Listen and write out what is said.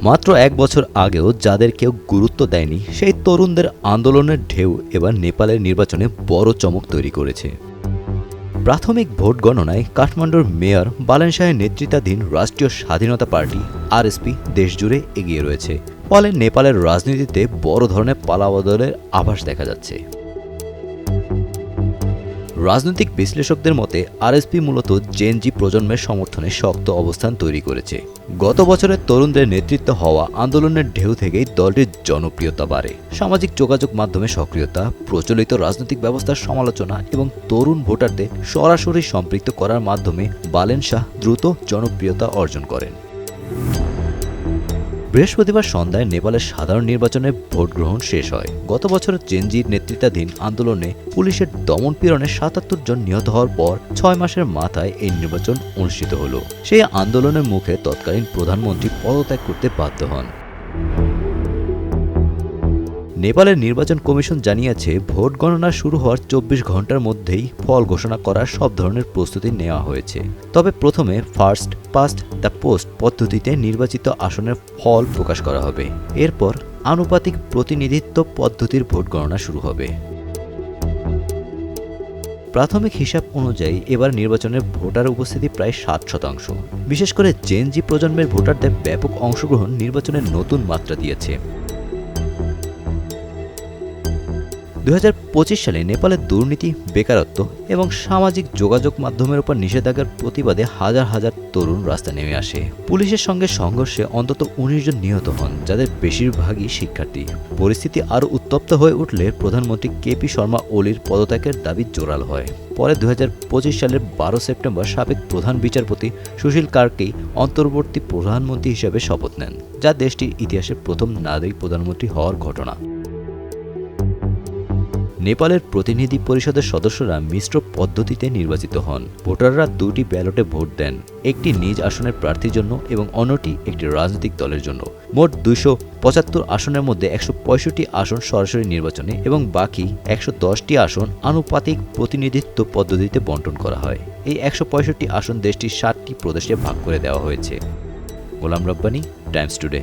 মাত্র ১ বছর আগেও যাদের কেউ গুরুত্ব দেয়নি সেই তরুণদের আন্দোলনের ঢেউ এবার নেপালের নির্বাচনে বড় চমক তৈরি করেছে। প্রাথমিক ভোট গণনায় কাঠমান্ডুর মেয়র বালেন শাহের নেতৃত্বাধীন রাষ্ট্রীয় স্বাধীনতা পার্টি আরএসপি দেশজুড়ে এগিয়ে রয়েছে। ফলে নেপালের রাজনীতিতে বড় ধরনের পালাবদলের আভাস দেখা যাচ্ছে। রাজনৈতিক বিশ্লেষকদের মতে আরএসপি মূলত জেনজি প্রজন্মের সমর্থনে শক্ত অবস্থান তৈরি করেছে। গত বছরের তরুণদের নেতৃত্ব হওয়া আন্দোলনের ঢেউ থেকেই দলটির জনপ্রিয়তা বাড়ে। সামাজিক যোগাযোগ মাধ্যমে সক্রিয়তা, প্রচলিত রাজনৈতিক ব্যবস্থার সমালোচনা এবং তরুণ ভোটারদের সরাসরি সম্পৃক্ত করার মাধ্যমে বালেন শাহ দ্রুত জনপ্রিয়তা অর্জন করেন। বৃহস্পতিবার সন্ধ্যায় নেপালের সাধারণ নির্বাচনে ভোট গ্রহণ শেষ হয়। গত বছর জেনজির নেতৃত্বাধীন আন্দোলনে পুলিশের দমনপীড়নে ৭৭ জন নিহত হওয়ার পর ৬ মাসের মাথায় এই নির্বাচন অনুষ্ঠিত হল। সেই আন্দোলনের মুখে তৎকালীন প্রধানমন্ত্রী পদত্যাগ করতে বাধ্য হন। নেপালের নির্বাচন কমিশন জানিয়েছে ভোট গণনা শুরু হওয়ার ২৪ ঘন্টার মধ্যেই ফল ঘোষণা করার সব ধরনের প্রস্তুতি নেওয়া হয়েছে। তবে প্রথমে ফার্স্ট পাস্ট দ্য পোস্ট পদ্ধতিতে নির্বাচিত আসনের ফল প্রকাশ করা হবে। এরপর আনুপাতিক প্রতিনিধিত্ব পদ্ধতির ভোট গণনা শুরু হবে। প্রাথমিক হিসাব অনুযায়ী এবার নির্বাচনের ভোটার উপস্থিতি প্রায় ৭%। বিশেষ করে জেনজি প্রজন্মের ভোটারদের ব্যাপক অংশগ্রহণ নির্বাচনের নতুন মাত্রা দিয়েছে। ২০২৫ সালে নেপালের দুর্নীতি, বেকারত্ব এবং সামাজিক যোগাযোগ মাধ্যমের উপর নিষেধাজ্ঞার প্রতিবাদে হাজার হাজার তরুণ রাস্তায় নেমে আসে। পুলিশের সঙ্গে সংঘর্ষে অন্তত ১৯ জন নিহত হন, যাদের বেশিরভাগই শিক্ষার্থী। পরিস্থিতি আরও উত্তপ্ত হয়ে উঠলে প্রধানমন্ত্রী কেপি শর্মা ওলির পদত্যাগের দাবি জোরালো হয়। পরে ২০২৫ সালের ১২ সেপ্টেম্বর সাবেক প্রধান বিচারপতি সুশীল কার্কি অন্তর্বর্তী প্রধানমন্ত্রী হিসেবে শপথ নেন, যা দেশটির ইতিহাসে প্রথম নারী প্রধানমন্ত্রী হওয়ার ঘটনা। নেপালের প্রতিনিধি পরিষদের সদস্যরা মিশ্র পদ্ধতিতে নির্বাচিত হন। ভোটাররা দুটি ব্যালটে ভোট দেন, একটি নিজ আসনের প্রার্থীর জন্য এবং অন্যটি একটি রাজনৈতিক দলের জন্য। মোট ২৭৫ আসনের মধ্যে ১৬৫ আসন সরাসরি নির্বাচনে এবং বাকি ১১০টি আসন আনুপাতিক প্রতিনিধিত্ব পদ্ধতিতে বণ্টন করা হয়। এই ১৬৫ আসন দেশটির ৭টি প্রদেশে ভাগ করে দেওয়া হয়েছে। Golam Rabbani, Times today.